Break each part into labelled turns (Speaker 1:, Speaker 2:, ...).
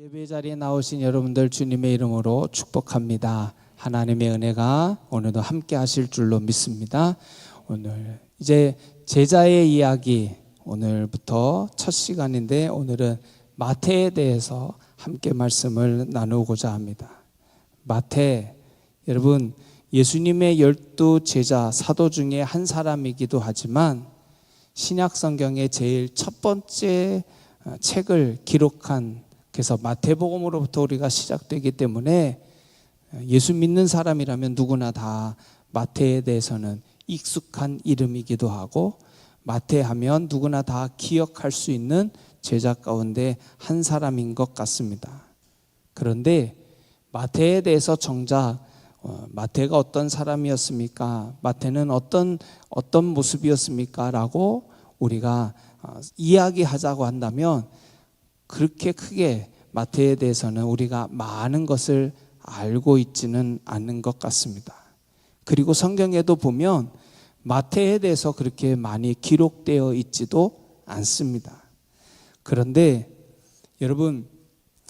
Speaker 1: 예배 자리에 나오신 여러분들 주님의 이름으로 축복합니다. 하나님의 은혜가 오늘도 함께 하실 줄로 믿습니다. 오늘 이제 제자의 이야기, 오늘부터 첫 시간인데 오늘은 마태에 대해서 함께 말씀을 나누고자 합니다. 마태, 여러분 예수님의 12 제자 사도 중에 한 사람이기도 하지만 신약 성경의 제일 첫 번째 책을 기록한, 그래서 마태복음으로부터 우리가 시작되기 때문에 예수 믿는 사람이라면 누구나 다 마태에 대해서는 익숙한 이름이기도 하고, 마태하면 누구나 다 기억할 수 있는 제자 가운데 한 사람인 것 같습니다. 그런데 마태에 대해서 정작 마태가 어떤 사람이었습니까? 마태는 어떤 모습이었습니까? 라고 우리가 이야기하자고 한다면 그렇게 크게 마태에 대해서는 우리가 많은 것을 알고 있지는 않는 것 같습니다. 그리고 성경에도 보면 마태에 대해서 그렇게 많이 기록되어 있지도 않습니다. 그런데 여러분,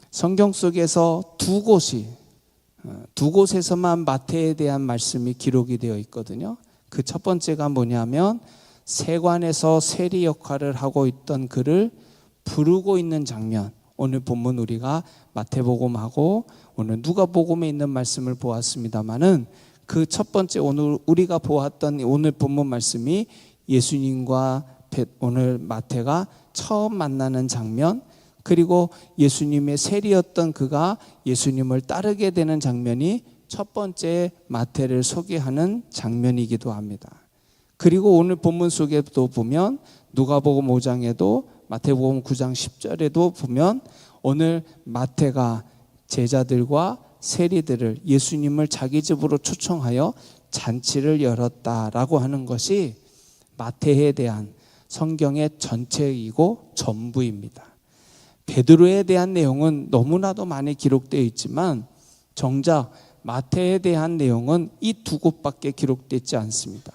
Speaker 1: 성경 속에서 두 곳에서만 마태에 대한 말씀이 기록이 되어 있거든요. 그 첫 번째가 뭐냐면 세관에서 세리 역할을 하고 있던 그를 부르고 있는 장면. 오늘 본문 우리가 마태복음하고 오늘 누가복음에 있는 말씀을 보았습니다마는 그 첫 번째 오늘 우리가 보았던 오늘 본문 말씀이 예수님과 오늘 마태가 처음 만나는 장면, 그리고 예수님의 세리였던 그가 예수님을 따르게 되는 장면이 첫 번째 마태를 소개하는 장면이기도 합니다. 그리고 오늘 본문 속에도 보면 누가복음 5장에도 마태복음 9장 10절에도 보면 오늘 마태가 제자들과 세리들을 예수님을 자기 집으로 초청하여 잔치를 열었다라고 하는 것이 마태에 대한 성경의 전체이고 전부입니다. 베드로에 대한 내용은 너무나도 많이 기록되어 있지만 정작 마태에 대한 내용은 이 두 곳밖에 기록되어 있지 않습니다.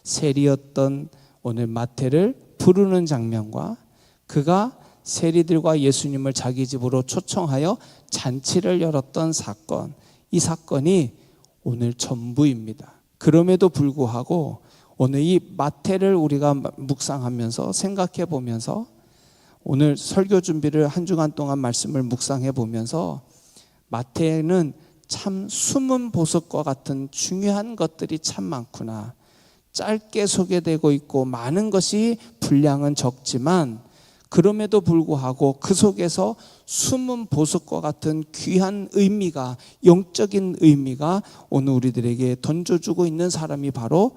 Speaker 1: 세리였던 오늘 마태를 부르는 장면과 그가 세리들과 예수님을 자기 집으로 초청하여 잔치를 열었던 사건, 이 사건이 오늘 전부입니다. 그럼에도 불구하고 오늘 이 마태를 우리가 묵상하면서 생각해 보면서 오늘 설교 준비를 한 주간 동안 말씀을 묵상해 보면서 마태는 참 숨은 보석과 같은 중요한 것들이 참 많구나. 짧게 소개되고 있고 많은 것이 분량은 적지만 그럼에도 불구하고 그 속에서 숨은 보석과 같은 귀한 의미가, 영적인 의미가 오늘 우리들에게 던져주고 있는 사람이 바로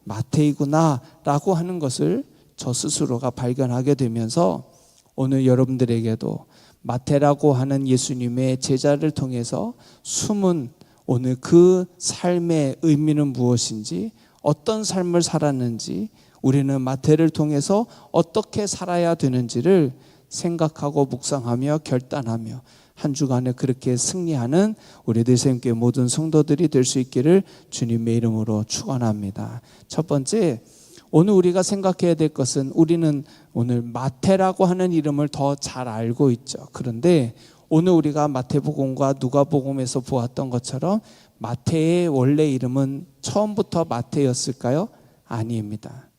Speaker 1: 마태이구나 라고 하는 것을 저 스스로가 발견하게 되면서 오늘 여러분들에게도 마태라고 하는 예수님의 제자를 통해서 숨은 오늘 그 삶의 의미는 무엇인지, 어떤 삶을 살았는지, 우리는 마태를 통해서 어떻게 살아야 되는지를 생각하고 묵상하며 결단하며 한 주간에 그렇게 승리하는 우리들 샘교회 모든 성도들이 될 수 있기를 주님의 이름으로 축원합니다. 첫 번째, 오늘 우리가 생각해야 될 것은 우리는 오늘 마태라고 하는 이름을 더 잘 알고 있죠. 그런데 오늘 우리가 마태복음과 누가복음에서 보았던 것처럼 마태의 원래 이름은 처음부터 마태였을까요? 아닙니다.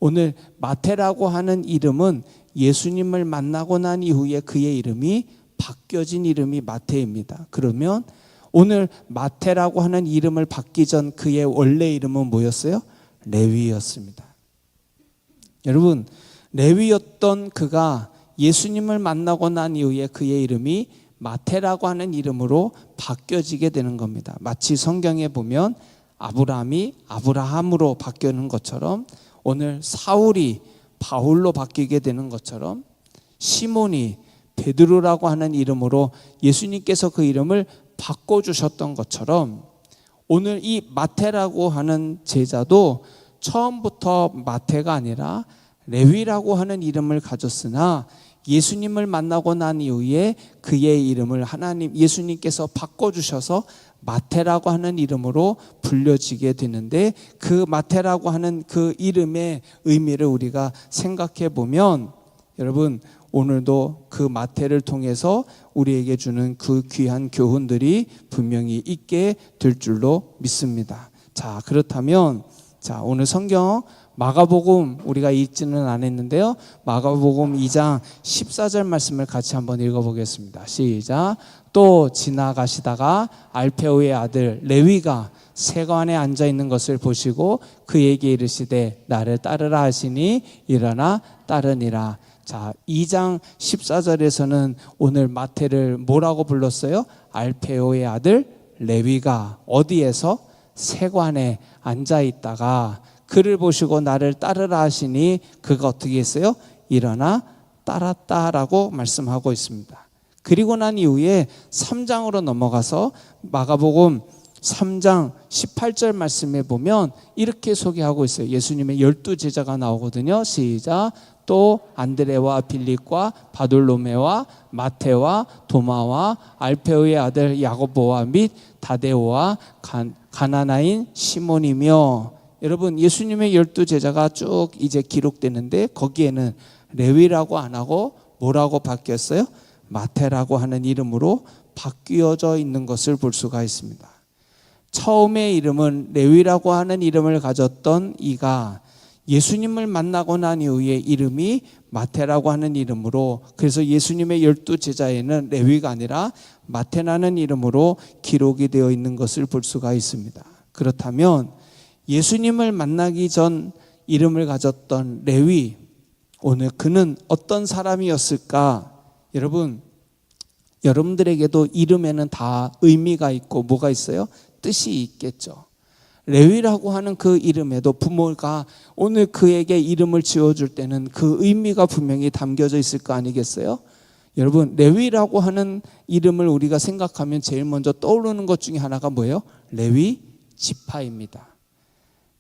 Speaker 1: 오늘 마태라고 하는 이름은 예수님을 만나고 난 이후에 그의 이름이 바뀌어진 이름이 마태입니다. 그러면 오늘 마태라고 하는 이름을 받기 전 그의 원래 이름은 뭐였어요? 레위였습니다. 여러분, 레위였던 그가 예수님을 만나고 난 이후에 그의 이름이 마태라고 하는 이름으로 바뀌어지게 되는 겁니다. 마치 성경에 보면 아브라함이 아브라함으로 바뀌는 것처럼 오늘 사울이 바울로 바뀌게 되는 것처럼 시몬이 베드로라고 하는 이름으로 예수님께서 그 이름을 바꿔주셨던 것처럼 오늘 이 마태라고 하는 제자도 처음부터 마태가 아니라 레위라고 하는 이름을 가졌으나 예수님을 만나고 난 이후에 그의 이름을 예수님께서 바꿔주셔서 마태라고 하는 이름으로 불려지게 되는데, 그 마태라고 하는 그 이름의 의미를 우리가 생각해 보면 여러분, 오늘도 그 마태를 통해서 우리에게 주는 그 귀한 교훈들이 분명히 있게 될 줄로 믿습니다. 자, 그렇다면 오늘 성경 마가복음 우리가 읽지는 않았는데요. 마가복음 2장 14절 말씀을 같이 한번 읽어보겠습니다. 시작. 또 지나가시다가 알페오의 아들 레위가 세관에 앉아 있는 것을 보시고 그에게 이르시되 나를 따르라 하시니 일어나 따르니라. 자, 2장 14절에서는 오늘 마태를 뭐라고 불렀어요? 알페오의 아들 레위가 어디에서? 세관에 앉아 있다가 그를 보시고 나를 따르라 하시니 그가 어떻게 했어요? 일어나 따랐다라고 말씀하고 있습니다. 그리고 난 이후에 3장으로 넘어가서 마가복음 3장 18절 말씀에 보면 이렇게 소개하고 있어요. 예수님의 12제자가 나오거든요. 시작. 또 안드레와 빌립과 바돌로메와 마테와 도마와 알페오의 아들 야고보와 및 다데오와 가나나인 시몬이며. 여러분, 예수님의 12제자가 쭉 이제 기록되는데 거기에는 레위라고 안 하고 뭐라고 바뀌었어요? 마태라고 하는 이름으로 바뀌어져 있는 것을 볼 수가 있습니다. 처음의 이름은 레위라고 하는 이름을 가졌던 이가 예수님을 만나고 난 이후에 이름이 마태라고 하는 이름으로, 그래서 예수님의 12제자에는 레위가 아니라 마태라는 이름으로 기록이 되어 있는 것을 볼 수가 있습니다. 그렇다면 예수님을 만나기 전 이름을 가졌던 레위, 오늘 그는 어떤 사람이었을까? 여러분들에게도 이름에는 다 의미가 있고 뭐가 있어요? 뜻이 있겠죠. 레위라고 하는 그 이름에도 부모가 오늘 그에게 이름을 지어줄 때는 그 의미가 분명히 담겨져 있을 거 아니겠어요? 여러분, 레위라고 하는 이름을 우리가 생각하면 제일 먼저 떠오르는 것 중에 하나가 뭐예요? 레위 지파입니다.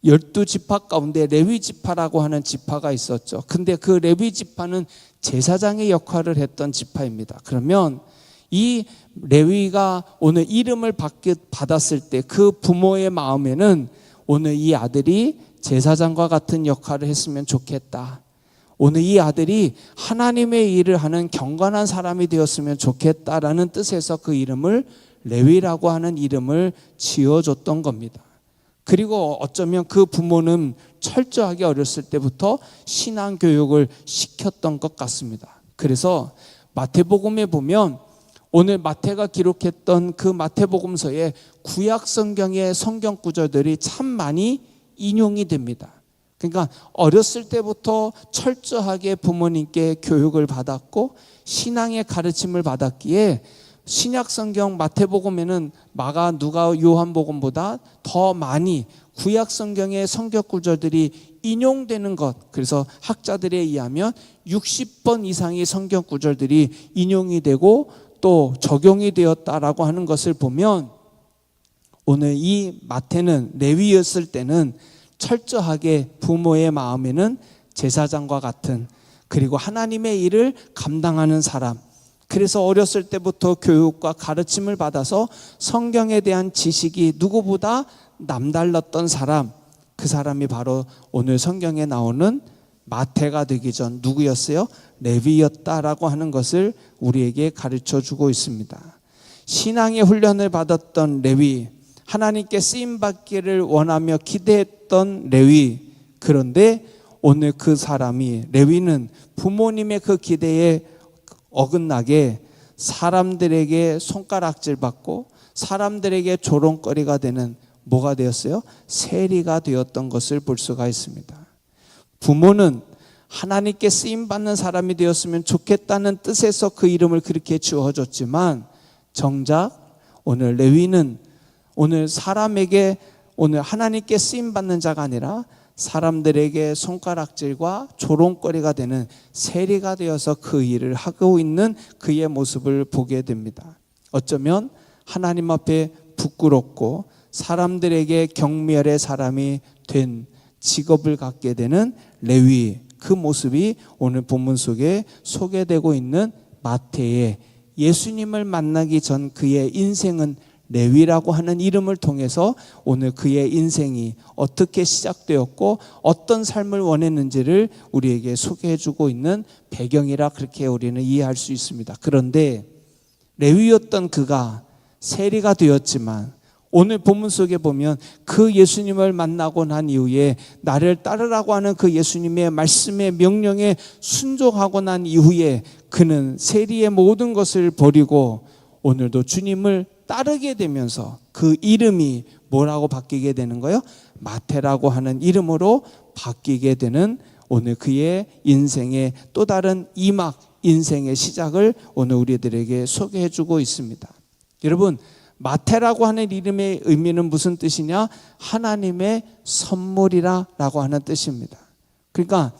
Speaker 1: 12지파 가운데 레위 지파라고 하는 지파가 있었죠. 근데 그 레위 지파는 제사장의 역할을 했던 지파입니다. 그러면 이 레위가 오늘 이름을 받았을 때 그 부모의 마음에는 오늘 이 아들이 제사장과 같은 역할을 했으면 좋겠다. 오늘 이 아들이 하나님의 일을 하는 경건한 사람이 되었으면 좋겠다라는 뜻에서 그 이름을 레위라고 하는 이름을 지어줬던 겁니다. 그리고 어쩌면 그 부모는 철저하게 어렸을 때부터 신앙 교육을 시켰던 것 같습니다. 그래서 마태복음에 보면 오늘 마태가 기록했던 그 마태복음서에 구약 성경의 성경 구절들이 참 많이 인용이 됩니다. 그러니까 어렸을 때부터 철저하게 부모님께 교육을 받았고 신앙의 가르침을 받았기에 신약 성경 마태복음에는 마가, 누가, 요한복음보다 더 많이 구약 성경의 성경 구절들이 인용되는 것, 그래서 학자들에 의하면 60번 이상의 성경 구절들이 인용이 되고 또 적용이 되었다라고 하는 것을 보면 오늘 이 마태는 레위였을 때는 철저하게 부모의 마음에는 제사장과 같은, 그리고 하나님의 일을 감당하는 사람, 그래서 어렸을 때부터 교육과 가르침을 받아서 성경에 대한 지식이 누구보다 남달랐던 사람, 그 사람이 바로 오늘 성경에 나오는 마태가 되기 전 누구였어요? 레위였다라고 하는 것을 우리에게 가르쳐 주고 있습니다. 신앙의 훈련을 받았던 레위, 하나님께 쓰임받기를 원하며 기대했던 레위, 그런데 오늘 그 사람이, 레위는 부모님의 그 기대에 어긋나게 사람들에게 손가락질 받고 사람들에게 조롱거리가 되는 뭐가 되었어요? 세리가 되었던 것을 볼 수가 있습니다. 부모는 하나님께 쓰임받는 사람이 되었으면 좋겠다는 뜻에서 그 이름을 그렇게 지어줬지만 정작 오늘 레위는 오늘 사람에게, 오늘 하나님께 쓰임받는 자가 아니라 사람들에게 손가락질과 조롱거리가 되는 세리가 되어서 그 일을 하고 있는 그의 모습을 보게 됩니다. 어쩌면 하나님 앞에 부끄럽고 사람들에게 경멸의 사람이 된 직업을 갖게 되는 레위, 그 모습이 오늘 본문 속에 소개되고 있는 마태의 예수님을 만나기 전 그의 인생은 레위라고 하는 이름을 통해서 오늘 그의 인생이 어떻게 시작되었고 어떤 삶을 원했는지를 우리에게 소개해주고 있는 배경이라 그렇게 우리는 이해할 수 있습니다. 그런데 레위였던 그가 세리가 되었지만 오늘 본문 속에 보면 그 예수님을 만나고 난 이후에 나를 따르라고 하는 그 예수님의 말씀의 명령에 순종하고 난 이후에 그는 세리의 모든 것을 버리고 오늘도 주님을 따르게 되면서 그 이름이 뭐라고 바뀌게 되는 거예요? 마태라고 하는 이름으로 바뀌게 되는 오늘 그의 인생의 또 다른 이막 인생의 시작을 오늘 우리들에게 소개해 주고 있습니다. 여러분, 마태라고 하는 이름의 의미는 무슨 뜻이냐? 하나님의 선물이라고 하는 뜻입니다. 그러니까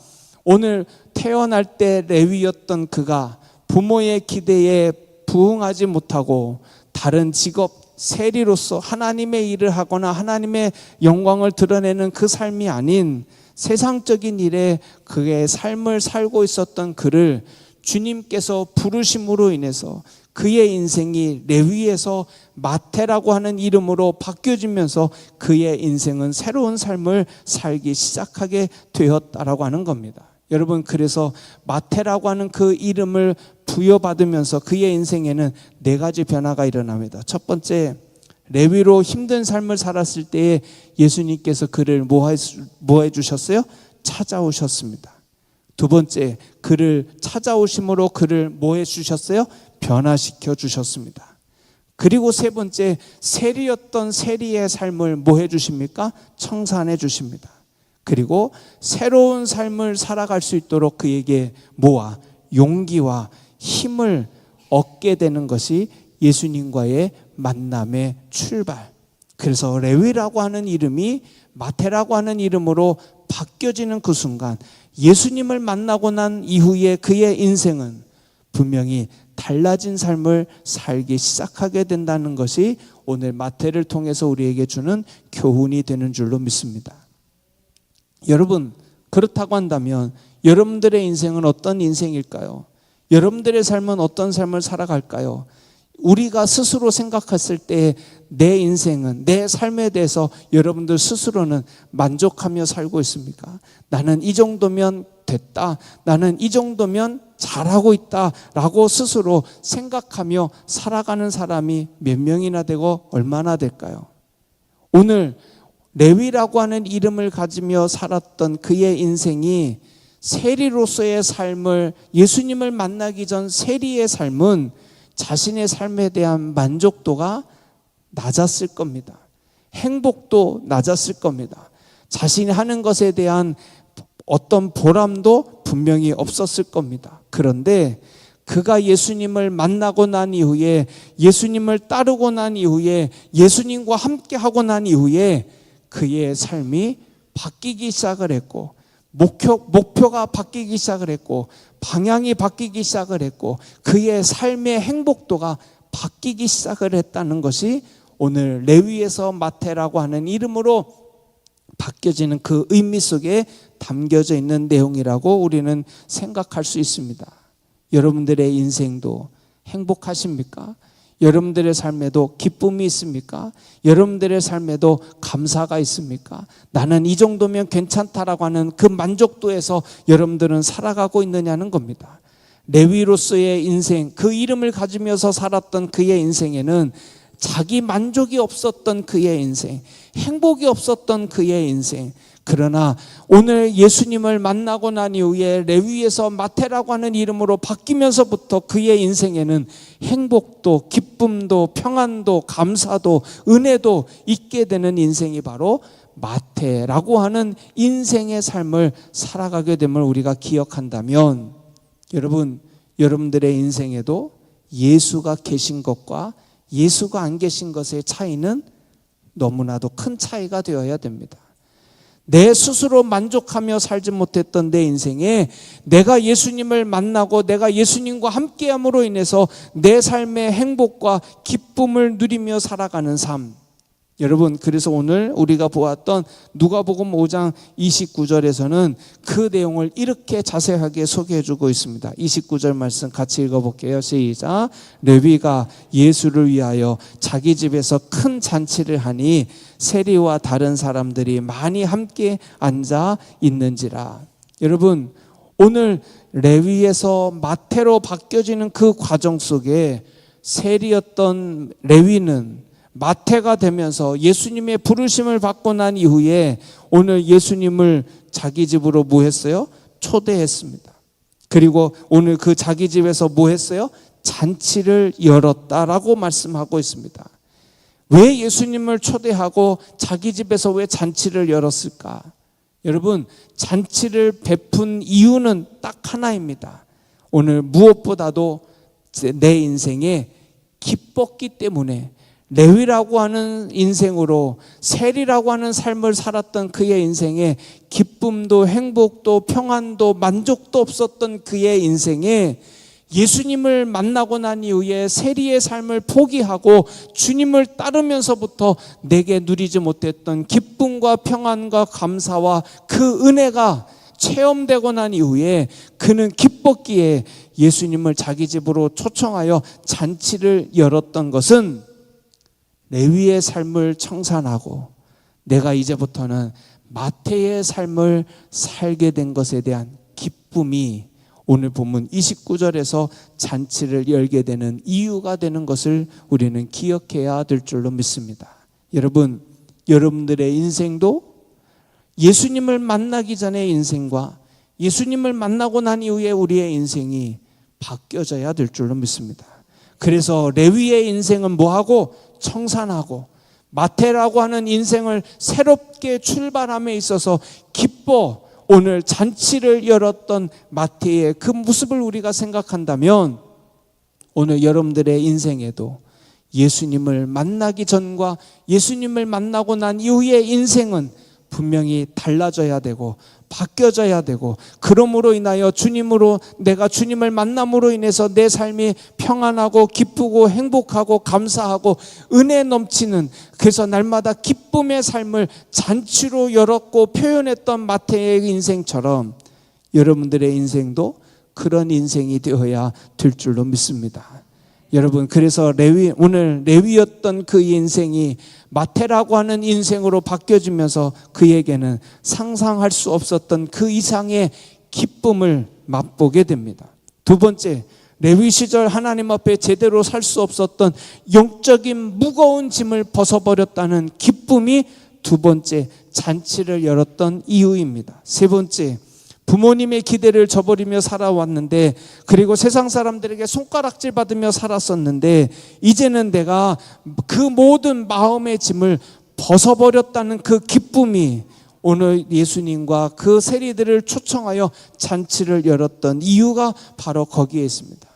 Speaker 1: 오늘 태어날 때 레위였던 그가 부모의 기대에 부응하지 못하고 다른 직업 세리로서 하나님의 일을 하거나 하나님의 영광을 드러내는 그 삶이 아닌 세상적인 일에 그의 삶을 살고 있었던 그를 주님께서 부르심으로 인해서 그의 인생이 레위에서 마태라고 하는 이름으로 바뀌어지면서 그의 인생은 새로운 삶을 살기 시작하게 되었다라고 하는 겁니다. 여러분, 그래서 마태라고 하는 그 이름을 부여받으면서 그의 인생에는 4가지 변화가 일어납니다. 첫 번째, 레위로 힘든 삶을 살았을 때에 예수님께서 그를 뭐 해주셨어요? 찾아오셨습니다. 두 번째, 그를 찾아오심으로 그를 뭐 해주셨어요? 변화시켜 주셨습니다. 그리고 세 번째, 세리였던 세리의 삶을 뭐 해주십니까? 청산해 주십니다. 그리고 새로운 삶을 살아갈 수 있도록 그에게 뭐와 용기와 힘을 얻게 되는 것이 예수님과의 만남의 출발. 그래서 레위라고 하는 이름이 마태라고 하는 이름으로 바뀌어지는 그 순간 예수님을 만나고 난 이후에 그의 인생은 분명히 달라진 삶을 살기 시작하게 된다는 것이 오늘 마태를 통해서 우리에게 주는 교훈이 되는 줄로 믿습니다. 여러분, 그렇다고 한다면 여러분들의 인생은 어떤 인생일까요? 여러분들의 삶은 어떤 삶을 살아갈까요? 우리가 스스로 생각했을 때 내 인생은, 내 삶에 대해서 여러분들 스스로는 만족하며 살고 있습니까? 나는 이 정도면 됐다, 나는 이 정도면 잘하고 있다 라고 스스로 생각하며 살아가는 사람이 몇 명이나 되고 얼마나 될까요? 오늘 레위라고 하는 이름을 가지며 살았던 그의 인생이 세리로서의 삶을, 예수님을 만나기 전 세리의 삶은 자신의 삶에 대한 만족도가 낮았을 겁니다. 행복도 낮았을 겁니다. 자신이 하는 것에 대한 어떤 보람도 분명히 없었을 겁니다. 그런데 그가 예수님을 만나고 난 이후에, 예수님을 따르고 난 이후에, 예수님과 함께 하고 난 이후에 그의 삶이 바뀌기 시작을 했고, 목표가 바뀌기 시작을 했고, 방향이 바뀌기 시작을 했고, 그의 삶의 행복도가 바뀌기 시작을 했다는 것이 오늘 레위에서 마태라고 하는 이름으로 바뀌어지는 그 의미 속에 담겨져 있는 내용이라고 우리는 생각할 수 있습니다. 여러분들의 인생도 행복하십니까? 여러분들의 삶에도 기쁨이 있습니까? 여러분들의 삶에도 감사가 있습니까? 나는 이 정도면 괜찮다라고 하는 그 만족도에서 여러분들은 살아가고 있느냐는 겁니다. 레위로서의 인생, 그 이름을 가지면서 살았던 그의 인생에는 자기 만족이 없었던 그의 인생, 행복이 없었던 그의 인생. 그러나 오늘 예수님을 만나고 난 이후에 레위에서 마태라고 하는 이름으로 바뀌면서부터 그의 인생에는 행복도, 기쁨도, 평안도, 감사도, 은혜도 있게 되는 인생이 바로 마태라고 하는 인생의 삶을 살아가게 됨을 우리가 기억한다면, 여러분, 여러분들의 인생에도 예수가 계신 것과 예수가 안 계신 것의 차이는 너무나도 큰 차이가 되어야 됩니다. 내 스스로 만족하며 살지 못했던 내 인생에 내가 예수님을 만나고 내가 예수님과 함께함으로 인해서 내 삶의 행복과 기쁨을 누리며 살아가는 삶, 여러분, 그래서 오늘 우리가 보았던 누가복음 5장 29절에서는 그 내용을 이렇게 자세하게 소개해 주고 있습니다. 29절 말씀 같이 읽어볼게요. 시작. 레위가 예수를 위하여 자기 집에서 큰 잔치를 하니 세리와 다른 사람들이 많이 함께 앉아 있는지라. 여러분, 오늘 레위에서 마태로 바뀌어지는 그 과정 속에 세리였던 레위는 마태가 되면서 예수님의 부르심을 받고 난 이후에 오늘 예수님을 자기 집으로 뭐 했어요? 초대했습니다. 그리고 오늘 그 자기 집에서 뭐 했어요? 잔치를 열었다라고 말씀하고 있습니다. 왜 예수님을 초대하고 자기 집에서 왜 잔치를 열었을까? 여러분, 잔치를 베푼 이유는 딱 하나입니다. 오늘 무엇보다도 내 인생에 기뻤기 때문에, 레위라고 하는 인생으로 세리라고 하는 삶을 살았던 그의 인생에 기쁨도 행복도 평안도 만족도 없었던 그의 인생에 예수님을 만나고 난 이후에 세리의 삶을 포기하고 주님을 따르면서부터 내게 누리지 못했던 기쁨과 평안과 감사와 그 은혜가 체험되고 난 이후에 그는 기뻤기에 예수님을 자기 집으로 초청하여 잔치를 열었던 것은 레위의 삶을 청산하고 내가 이제부터는 마태의 삶을 살게 된 것에 대한 기쁨이 오늘 본문 29절에서 잔치를 열게 되는 이유가 되는 것을 우리는 기억해야 될 줄로 믿습니다. 여러분, 여러분들의 인생도 예수님을 만나기 전의 인생과 예수님을 만나고 난 이후에 우리의 인생이 바뀌어져야 될 줄로 믿습니다. 그래서 레위의 인생은 뭐하고? 청산하고 마태라고 하는 인생을 새롭게 출발함에 있어서 기뻐 오늘 잔치를 열었던 마태의 그 모습을 우리가 생각한다면 오늘 여러분들의 인생에도 예수님을 만나기 전과 예수님을 만나고 난 이후의 인생은 분명히 달라져야 되고 바뀌어져야 되고, 그러므로 인하여 내가 주님을 만남으로 인해서 내 삶이 평안하고 기쁘고 행복하고 감사하고 은혜 넘치는, 그래서 날마다 기쁨의 삶을 잔치로 열었고 표현했던 마태의 인생처럼 여러분들의 인생도 그런 인생이 되어야 될 줄로 믿습니다. 여러분, 그래서 오늘 레위였던 그 인생이 마태라고 하는 인생으로 바뀌어지면서 그에게는 상상할 수 없었던 그 이상의 기쁨을 맛보게 됩니다. 두 번째, 레위 시절 하나님 앞에 제대로 살 수 없었던 영적인 무거운 짐을 벗어버렸다는 기쁨이 두 번째 잔치를 열었던 이유입니다. 세 번째, 부모님의 기대를 저버리며 살아왔는데, 그리고 세상 사람들에게 손가락질 받으며 살았었는데, 이제는 내가 그 모든 마음의 짐을 벗어버렸다는 그 기쁨이 오늘 예수님과 그 세리들을 초청하여 잔치를 열었던 이유가 바로 거기에 있습니다.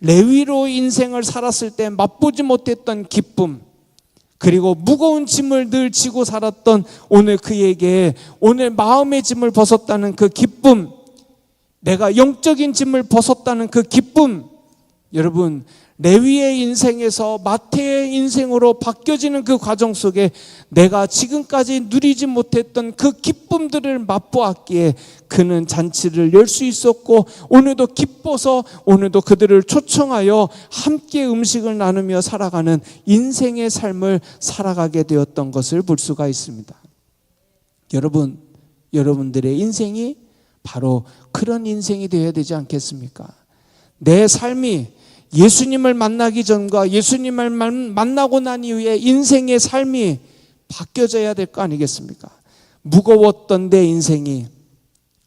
Speaker 1: 레위로 인생을 살았을 때 맛보지 못했던 기쁨, 그리고 무거운 짐을 늘 지고 살았던 오늘 그에게 오늘 마음의 짐을 벗었다는 그 기쁨, 내가 영적인 짐을 벗었다는 그 기쁨, 여러분, 레위의 인생에서 마태의 인생으로 바뀌어지는 그 과정 속에 내가 지금까지 누리지 못했던 그 기쁨들을 맛보았기에 그는 잔치를 열 수 있었고, 오늘도 기뻐서 오늘도 그들을 초청하여 함께 음식을 나누며 살아가는 인생의 삶을 살아가게 되었던 것을 볼 수가 있습니다. 여러분, 여러분들의 인생이 바로 그런 인생이 되어야 되지 않겠습니까? 내 삶이 예수님을 만나기 전과 예수님을 만나고 난 이후에 인생의 삶이 바뀌어져야 될 거 아니겠습니까? 무거웠던 내 인생이,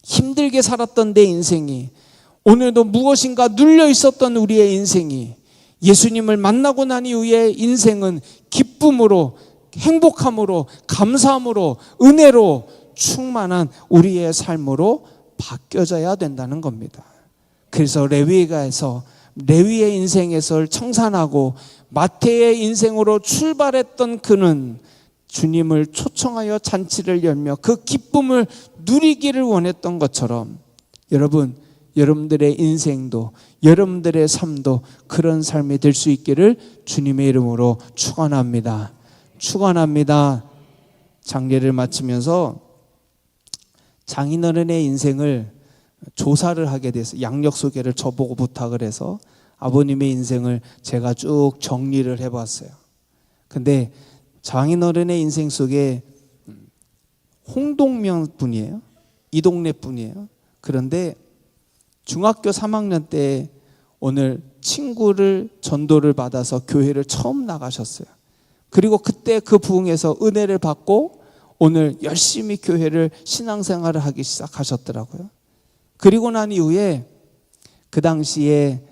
Speaker 1: 힘들게 살았던 내 인생이, 오늘도 무엇인가 눌려 있었던 우리의 인생이 예수님을 만나고 난 이후에 인생은 기쁨으로, 행복함으로, 감사함으로, 은혜로 충만한 우리의 삶으로 바뀌어져야 된다는 겁니다. 그래서 레위의 인생에서 청산하고 마태의 인생으로 출발했던 그는 주님을 초청하여 잔치를 열며 그 기쁨을 누리기를 원했던 것처럼 여러분들의 인생도, 여러분들의 삶도 그런 삶이 될 수 있기를 주님의 이름으로 축원합니다. 축원합니다. 장례를 마치면서 장인어른의 인생을 조사를 하게 돼서 양력 소개를 저보고 부탁을 해서 아버님의 인생을 제가 쭉 정리를 해봤어요. 근데 장인어른의 인생 속에 홍동명 분이에요. 이 동네 분이에요. 그런데 중학교 3학년 때 오늘 친구를 전도를 받아서 교회를 처음 나가셨어요. 그리고 그때 그 부흥에서 은혜를 받고 오늘 열심히 교회를 신앙생활을 하기 시작하셨더라고요. 그리고 난 이후에 그 당시에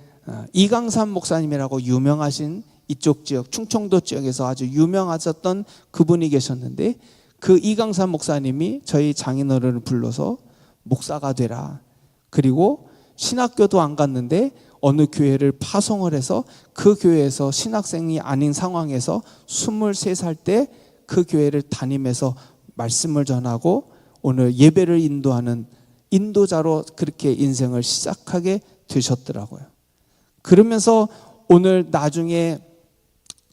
Speaker 1: 이강삼 목사님이라고 유명하신 이쪽 지역 충청도 지역에서 아주 유명하셨던 그분이 계셨는데 그 이강삼 목사님이 저희 장인어른을 불러서 목사가 되라. 그리고 신학교도 안 갔는데 어느 교회를 파송을 해서 그 교회에서 신학생이 아닌 상황에서 23살 때 그 교회를 다니면서 말씀을 전하고 오늘 예배를 인도하는 인도자로 그렇게 인생을 시작하게 되셨더라고요. 그러면서 오늘 나중에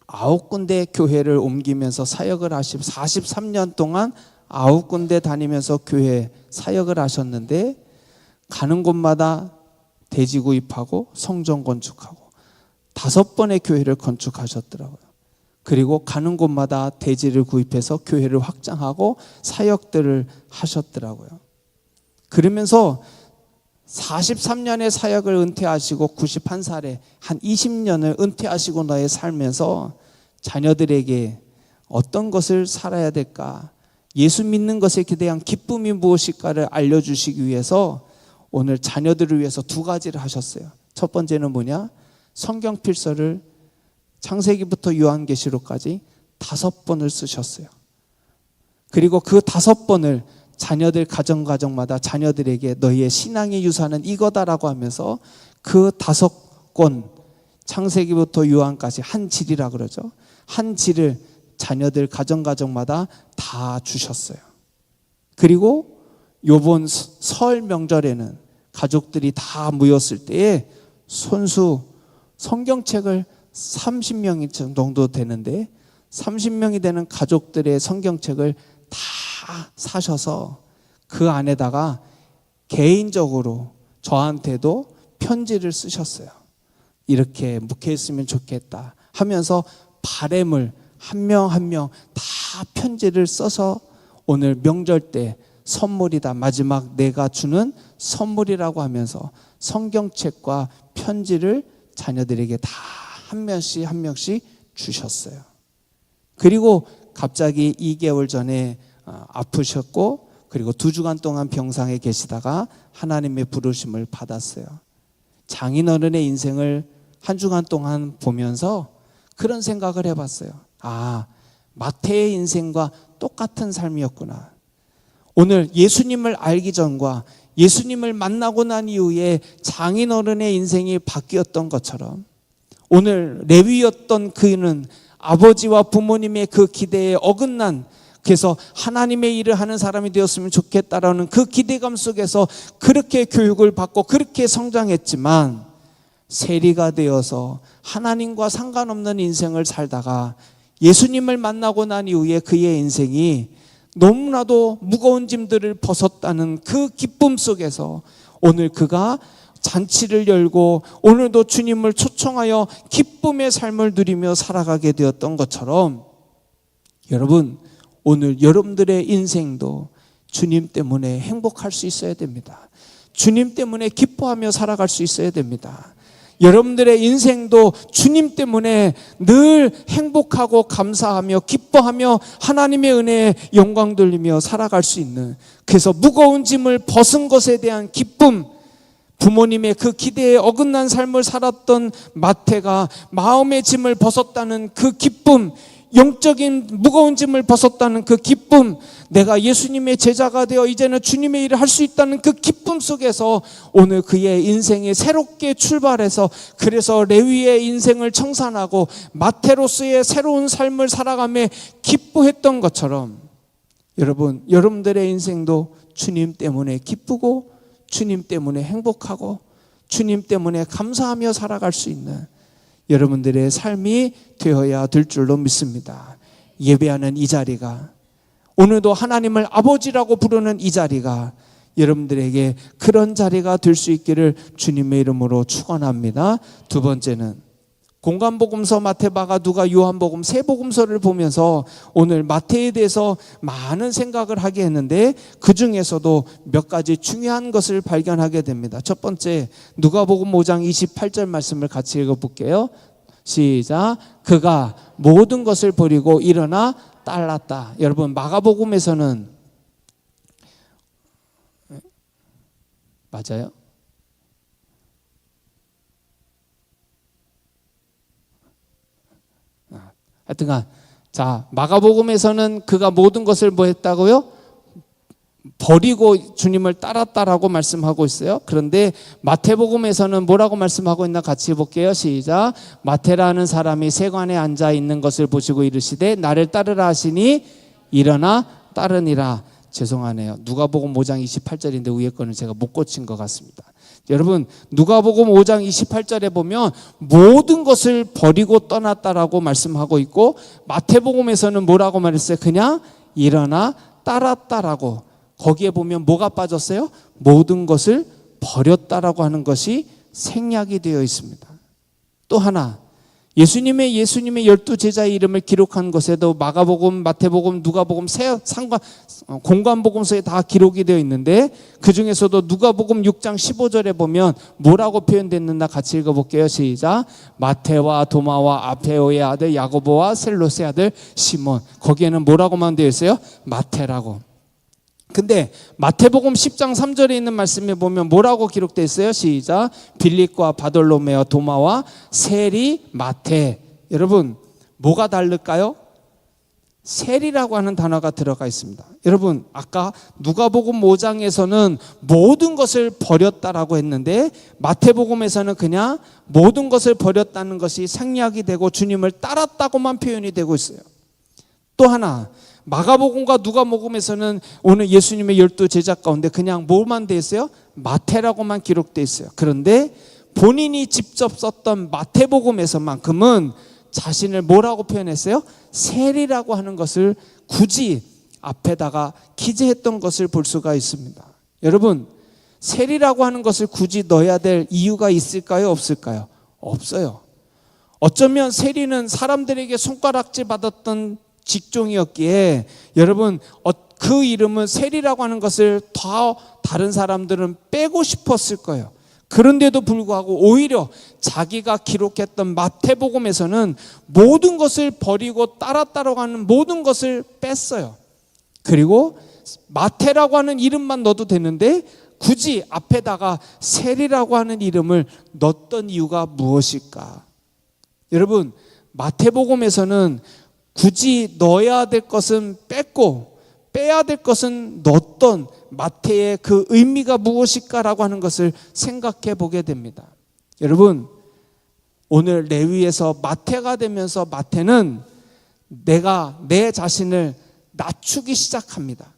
Speaker 1: 9군데 교회를 옮기면서 사역을 하시고 43년 동안 9군데 다니면서 교회 사역을 하셨는데 가는 곳마다 대지 구입하고 성전 건축하고 5번의 교회를 건축하셨더라고요. 그리고 가는 곳마다 대지를 구입해서 교회를 확장하고 사역들을 하셨더라고요. 그러면서 43년의 사역을 은퇴하시고 91살에 한 20년을 은퇴하시고 나의 살면서 자녀들에게 어떤 것을 살아야 될까, 예수 믿는 것에 대한 기쁨이 무엇일까를 알려주시기 위해서 오늘 자녀들을 위해서 2가지를 하셨어요. 첫 번째는 뭐냐? 성경 필서를 창세기부터 요한계시록까지 5번을 쓰셨어요. 그리고 그 5번을 자녀들 가정마다 자녀들에게 너희의 신앙의 유산은 이거다라고 하면서 그 5권 창세기부터 요한까지 한 질이라 그러죠. 한 질을 자녀들 가정마다 다 주셨어요. 그리고 요번 설 명절에는 가족들이 다 모였을 때에 손수 성경책을 30명이 정도 되는데 30명이 되는 가족들의 성경책을 다 사셔서 그 안에다가 개인적으로 저한테도 편지를 쓰셨어요. 이렇게 묵혀있으면 좋겠다 하면서 바램을 한 명 한 명 다 편지를 써서 오늘 명절 때 선물이다, 마지막 내가 주는 선물이라고 하면서 성경책과 편지를 자녀들에게 다 한 명씩 주셨어요. 그리고 갑자기 2개월 전에 아프셨고 그리고 2주간 동안 병상에 계시다가 하나님의 부르심을 받았어요. 장인어른의 인생을 1주간 동안 보면서 그런 생각을 해봤어요. 아, 마태의 인생과 똑같은 삶이었구나. 오늘 예수님을 알기 전과 예수님을 만나고 난 이후에 장인어른의 인생이 바뀌었던 것처럼 오늘 레위였던 그는 아버지와 부모님의 그 기대에 어긋난, 그래서 하나님의 일을 하는 사람이 되었으면 좋겠다라는 그 기대감 속에서 그렇게 교육을 받고 그렇게 성장했지만 세리가 되어서 하나님과 상관없는 인생을 살다가 예수님을 만나고 난 이후에 그의 인생이 너무나도 무거운 짐들을 벗었다는 그 기쁨 속에서 오늘 그가 잔치를 열고 오늘도 주님을 초청하여 기쁨의 삶을 누리며 살아가게 되었던 것처럼 여러분, 오늘 여러분들의 인생도 주님 때문에 행복할 수 있어야 됩니다. 주님 때문에 기뻐하며 살아갈 수 있어야 됩니다. 여러분들의 인생도 주님 때문에 늘 행복하고 감사하며 기뻐하며 하나님의 은혜에 영광 돌리며 살아갈 수 있는, 그래서 무거운 짐을 벗은 것에 대한 기쁨, 부모님의 그 기대에 어긋난 삶을 살았던 마태가 마음의 짐을 벗었다는 그 기쁨, 영적인 무거운 짐을 벗었다는 그 기쁨, 내가 예수님의 제자가 되어 이제는 주님의 일을 할 수 있다는 그 기쁨 속에서 오늘 그의 인생이 새롭게 출발해서 그래서 레위의 인생을 청산하고 마태로서의 새로운 삶을 살아가며 기뻐했던 것처럼 여러분, 여러분들의 인생도 주님 때문에 기쁘고 주님 때문에 행복하고 주님 때문에 감사하며 살아갈 수 있는 여러분들의 삶이 되어야 될 줄로 믿습니다. 예배하는 이 자리가, 오늘도 하나님을 아버지라고 부르는 이 자리가 여러분들에게 그런 자리가 될 수 있기를 주님의 이름으로 축원합니다. 두 번째는 공관복음서, 마태마가, 누가, 요한복음 세 복음서를 보면서 오늘 마태에 대해서 많은 생각을 하게 했는데 그 중에서도 몇 가지 중요한 것을 발견하게 됩니다. 첫 번째, 누가복음 5장 28절 말씀을 같이 읽어볼게요. 시작. 그가 모든 것을 버리고 일어나 따랐다. 여러분, 마가복음에서는 맞아요? 하여튼간, 자, 마가복음에서는 그가 모든 것을 뭐 했다고요? 버리고 주님을 따랐다라고 말씀하고 있어요. 그런데 마태복음에서는 뭐라고 말씀하고 있나 같이 볼게요. 시작. 마태라는 사람이 세관에 앉아 있는 것을 보시고 이르시되 나를 따르라 하시니 일어나 따르니라. 죄송하네요. 누가복음 5장 28절인데 위에 거는 제가 못 고친 것 같습니다. 여러분, 누가복음 5장 28절에 보면 모든 것을 버리고 떠났다라고 말씀하고 있고, 마태복음에서는 뭐라고 말했어요? 그냥 일어나 따랐다라고. 거기에 보면 뭐가 빠졌어요? 모든 것을 버렸다라고 하는 것이 생략이 되어 있습니다. 또 하나, 예수님의 12제자의 이름을 기록한 것에도 마가복음, 마태복음, 누가복음 공관복음서에 다 기록이 되어 있는데 그 중에서도 누가복음 6장 15절에 보면 뭐라고 표현됐는가 같이 읽어볼게요. 시작. 마태와 도마와 아베오의 아들 야고보와 셀롯의 아들 시몬. 거기에는 뭐라고만 되어 있어요? 마태라고. 근데 마태복음 10장 3절에 있는 말씀에 보면 뭐라고 기록되어 있어요? 시작. 빌립과 바돌로메와 도마와 세리, 마태. 여러분, 뭐가 다를까요? 세리라고 하는 단어가 들어가 있습니다. 여러분, 아까 누가복음 5장에서는 모든 것을 버렸다라고 했는데 마태복음에서는 그냥 모든 것을 버렸다는 것이 생략이 되고 주님을 따랐다고만 표현이 되고 있어요. 또 하나, 마가복음과 누가복음에서는 오늘 예수님의 12제자 가운데 그냥 뭐만 돼 있어요? 마태라고만 기록되어 있어요. 그런데 본인이 직접 썼던 마태복음에서만큼은 자신을 뭐라고 표현했어요? 세리라고 하는 것을 굳이 앞에다가 기재했던 것을 볼 수가 있습니다. 여러분, 세리라고 하는 것을 굳이 넣어야 될 이유가 있을까요? 없을까요? 없어요. 어쩌면 세리는 사람들에게 손가락질 받았던 직종이었기에 여러분, 그 이름은 세리라고 하는 것을 더 다른 사람들은 빼고 싶었을 거예요. 그런데도 불구하고 오히려 자기가 기록했던 마태복음에서는 모든 것을 버리고 따랐다라고 하는 모든 것을 뺐어요. 그리고 마태라고 하는 이름만 넣어도 되는데 굳이 앞에다가 세리라고 하는 이름을 넣었던 이유가 무엇일까? 여러분, 마태복음에서는 굳이 넣어야 될 것은 뺐고 빼야 될 것은 넣었던 마태의 그 의미가 무엇일까라고 하는 것을 생각해 보게 됩니다. 여러분, 오늘 레위에서 마태가 되면서 마태는 내가 내 자신을 낮추기 시작합니다.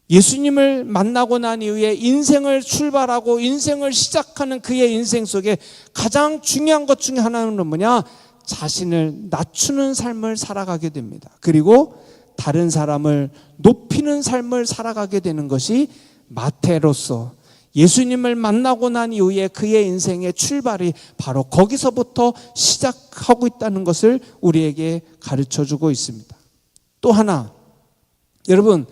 Speaker 1: 예수님을 만나고 난 이후에 인생을 출발하고 인생을 시작하는 그의 인생 속에 가장 중요한 것 중에 하나는 뭐냐? 자신을 낮추는 삶을 살아가게 됩니다. 그리고 다른 사람을 높이는 삶을 살아가게 되는 것이 마태로서 예수님을 만나고 난 이후에 그의 인생의 출발이 바로 거기서부터 시작하고 있다는 것을 우리에게 가르쳐주고 있습니다. 또 하나, 여러분,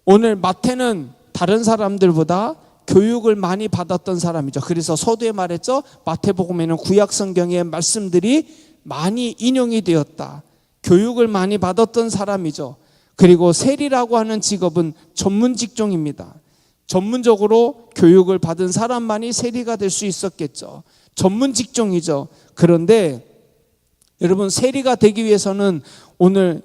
Speaker 1: 오늘 마태는 다른 사람들보다 교육을 많이 받았던 사람이죠. 그래서 서두에 말했죠. 마태복음에는 구약 성경의 말씀들이 많이 인용이 되었다. 교육을 많이 받았던 사람이죠. 그리고 세리라고 하는 직업은 전문 직종입니다. 전문적으로 교육을 받은 사람만이 세리가 될 수 있었겠죠. 전문 직종이죠. 그런데 여러분, 세리가 되기 위해서는 오늘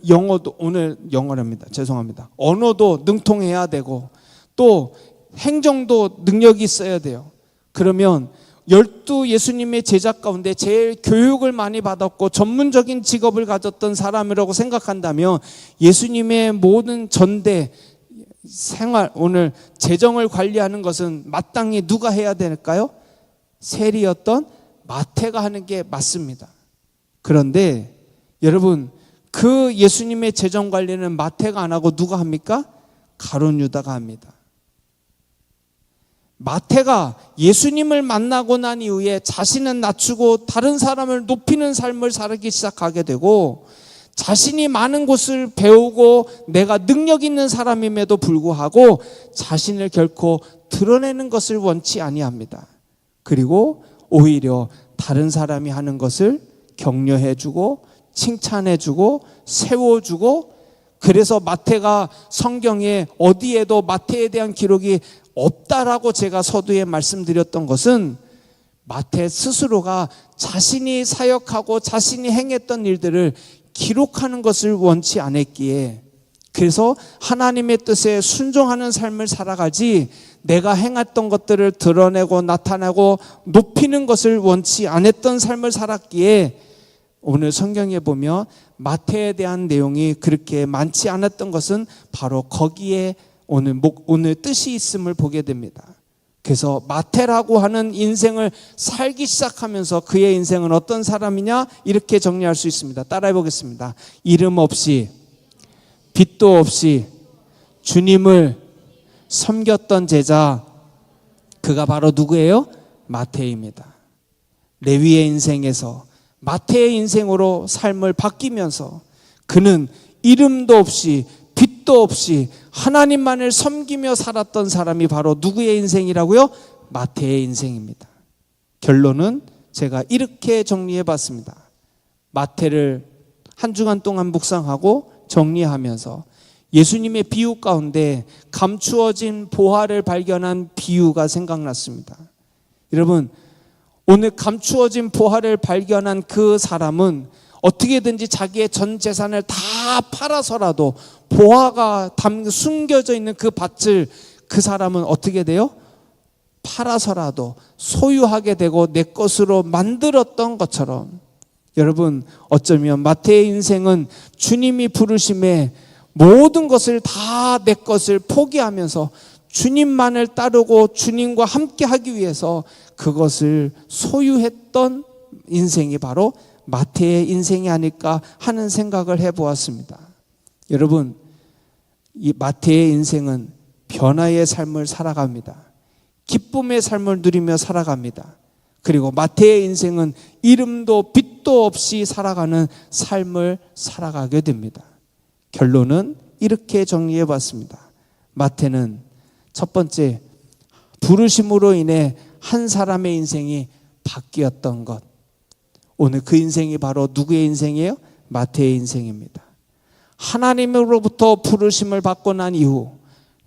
Speaker 1: 영어랍니다. 죄송합니다. 언어도 능통해야 되고 또 행정도 능력이 있어야 돼요. 그러면 12 예수님의 제자 가운데 제일 교육을 많이 받았고 전문적인 직업을 가졌던 사람이라고 생각한다면 예수님의 모든 전대 생활, 오늘 재정을 관리하는 것은 마땅히 누가 해야 될까요? 세리였던 마태가 하는 게 맞습니다. 그런데 여러분, 그 예수님의 재정 관리는 마태가 안 하고 누가 합니까? 가룟 유다가 합니다. 마태가 예수님을 만나고 난 이후에 자신은 낮추고 다른 사람을 높이는 삶을 살기 시작하게 되고, 자신이 많은 것을 배우고 내가 능력 있는 사람임에도 불구하고 자신을 결코 드러내는 것을 원치 아니합니다. 그리고 오히려 다른 사람이 하는 것을 격려해주고 칭찬해주고 세워주고, 그래서 마태가 성경에 어디에도 마태에 대한 기록이 없다라고 제가 서두에 말씀드렸던 것은, 마태 스스로가 자신이 사역하고 자신이 행했던 일들을 기록하는 것을 원치 않았기에, 그래서 하나님의 뜻에 순종하는 삶을 살아가지 내가 행했던 것들을 드러내고 나타내고 높이는 것을 원치 않았던 삶을 살았기에, 오늘 성경에 보면 마태에 대한 내용이 그렇게 많지 않았던 것은 바로 거기에 오늘 뜻이 있음을 보게 됩니다. 그래서 마태라고 하는 인생을 살기 시작하면서 그의 인생은 어떤 사람이냐, 이렇게 정리할 수 있습니다. 따라해 보겠습니다. 이름 없이 빚도 없이 주님을 섬겼던 제자, 그가 바로 누구예요? 마태입니다. 레위의 인생에서 마태의 인생으로 삶을 바뀌면서 그는 이름도 없이 빚도 없이 하나님만을 섬기며 살았던 사람이 바로 누구의 인생이라고요? 마태의 인생입니다. 결론은 제가 이렇게 정리해 봤습니다. 마태를 한 주간 동안 묵상하고 정리하면서 예수님의 비유 가운데 감추어진 보화를 발견한 비유가 생각났습니다. 여러분, 오늘 감추어진 보화를 발견한 그 사람은 어떻게든지 자기의 전 재산을 다 팔아서라도 보화가 숨겨져 있는 그 밭을 그 사람은 어떻게 돼요? 팔아서라도 소유하게 되고 내 것으로 만들었던 것처럼, 여러분, 어쩌면 마태의 인생은 주님이 부르심에 모든 것을 다 내 것을 포기하면서 주님만을 따르고 주님과 함께 하기 위해서 그것을 소유했던 인생이 바로 마태의 인생이 아닐까 하는 생각을 해보았습니다. 여러분, 이 마태의 인생은 변화의 삶을 살아갑니다. 기쁨의 삶을 누리며 살아갑니다. 그리고 마태의 인생은 이름도 빚도 없이 살아가는 삶을 살아가게 됩니다. 결론은 이렇게 정리해 봤습니다. 마태는 첫 번째, 부르심으로 인해 한 사람의 인생이 바뀌었던 것. 오늘 그 인생이 바로 누구의 인생이에요? 마태의 인생입니다. 하나님으로부터 부르심을 받고 난 이후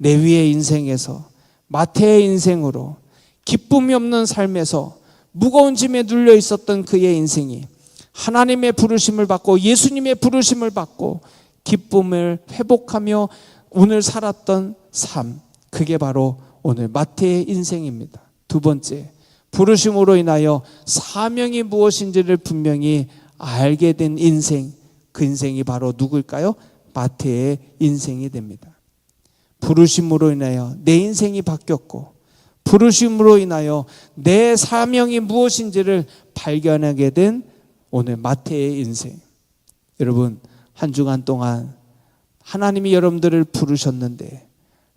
Speaker 1: 레위의 인생에서 마태의 인생으로 기쁨이 없는 삶에서 무거운 짐에 눌려 있었던 그의 인생이 하나님의 부르심을 받고 예수님의 부르심을 받고 기쁨을 회복하며 오늘 살았던 삶, 그게 바로 오늘 마태의 인생입니다. 두 번째, 부르심으로 인하여 사명이 무엇인지를 분명히 알게 된 인생, 그 인생이 바로 누구일까요? 마태의 인생이 됩니다. 부르심으로 인하여 내 인생이 바뀌었고, 부르심으로 인하여 내 사명이 무엇인지를 발견하게 된 오늘 마태의 인생. 여러분, 한 주간 동안 하나님이 여러분들을 부르셨는데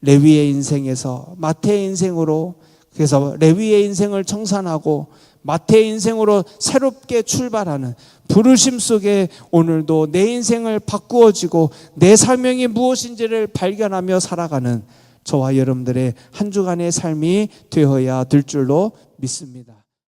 Speaker 1: 레위의 인생에서 마태의 인생으로, 그래서 레위의 인생을 청산하고 마태의 인생으로 새롭게 출발하는 부르심 속에 오늘도 내 인생을 바꾸어지고 내 사명이 무엇인지를 발견하며 살아가는 저와 여러분들의 한 주간의 삶이 되어야 될 줄로 믿습니다.